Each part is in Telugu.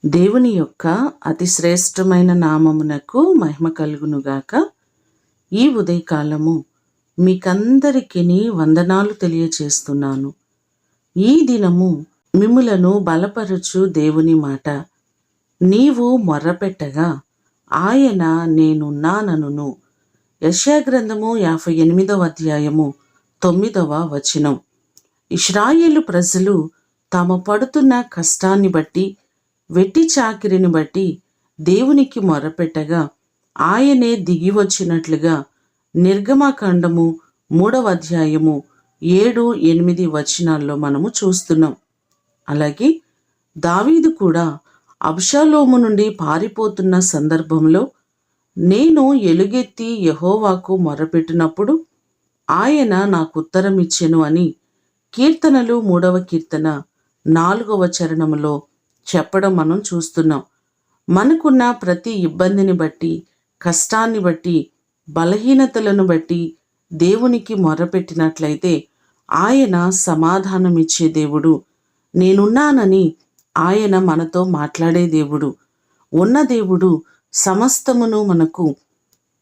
దేవుని యొక్క అతి శ్రేష్టమైన నామమునకు మహిమ కలుగునుగాక. ఈ ఉదయకాలము మీకందరికీ వందనాలు తెలియచేస్తున్నాను. ఈ దినము మిమ్ములను బలపరచు దేవుని మాట. నీవు మొర్రపెట్టగా ఆయన నేనున్నాననును. యెషయా గ్రంథము 58వ అధ్యాయము 9వ వచనం. ఇశ్రాయేలు ప్రజలు తాము పడుతున్న కష్టాన్ని బట్టి, వెట్టి చాకిరిని బట్టి దేవునికి మొరపెట్టగా ఆయనే దిగి వచ్చినట్లుగా నిర్గమకాండము 3వ అధ్యాయము 7, 8 వచనాల్లో మనము చూస్తున్నాం. అలాగే దావీదు కూడా అబ్షాలోము నుండి పారిపోతున్న సందర్భంలో నేను ఎలుగెత్తి యెహోవాకు మొరపెట్టినప్పుడు ఆయన నాకు ఉత్తరం ఇచ్చెను అని కీర్తనలు 3వ కీర్తన 4వ చరణములో చెప్పడం మనం చూస్తున్నాం. మనకున్న ప్రతి ఇబ్బందిని బట్టి, కష్టాన్ని బట్టి, బలహీనతలను బట్టి దేవునికి మొరపెట్టినట్లయితే ఆయన సమాధానమిచ్చే దేవుడు. నేనున్నానని ఆయన మనతో మాట్లాడే దేవుడు. ఉన్న దేవుడు సమస్తమును మనకు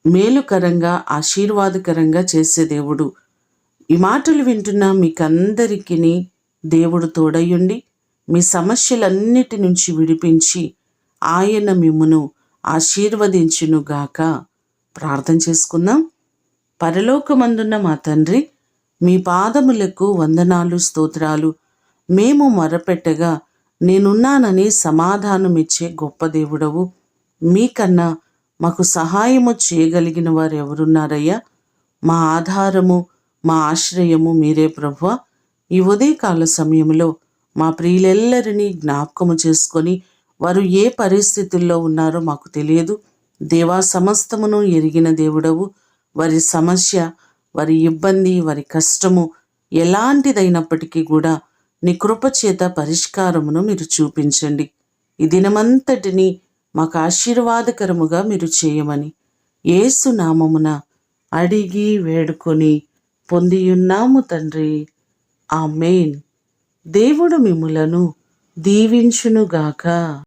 మేలుకరంగా, ఆశీర్వాదకరంగా చేసే దేవుడు. ఈ మాటలు వింటున్న మీకందరికీ దేవుడు తోడయుండి మీ సమస్యలన్నిటి నుంచి విడిపించి ఆయన మిమ్మును ఆశీర్వదించునుగాక. ప్రార్థన చేసుకుందాం. పరలోకమందున్న మా తండ్రి, మీ పాదములకు వందనాలు, స్తోత్రాలు. మేము మొరపెట్టగా నేనున్నానని సమాధానమిచ్చే గొప్ప దేవుడవు. మీకన్నా మాకు సహాయము చేయగలిగిన వారు ఎవరున్నారయ్యా? మా ఆధారము, మా ఆశ్రయము మీరే ప్రభువా. ఈ ఉదయకాల సమయంలో మా ప్రియులెల్లరినీ జ్ఞాపకము చేసుకొని వారు ఏ పరిస్థితుల్లో ఉన్నారో మాకు తెలియదు. దేవా, సమస్తమును ఎరిగిన దేవుడవు. వారి సమస్య, వారి ఇబ్బంది, వారి కష్టము ఎలాంటిదైనప్పటికీ కూడా నీ కృపచేత పరిష్కారమును మీరు చూపించండి. ఈ దినమంతటిని మాకు ఆశీర్వాదకరముగా మీరు చేయమని యేసు నామమున అడిగి వేడుకొని పొందియున్నాము తండ్రి. ఆమేన్. దేవుడు మిమ్ములను దీవించునుగాక.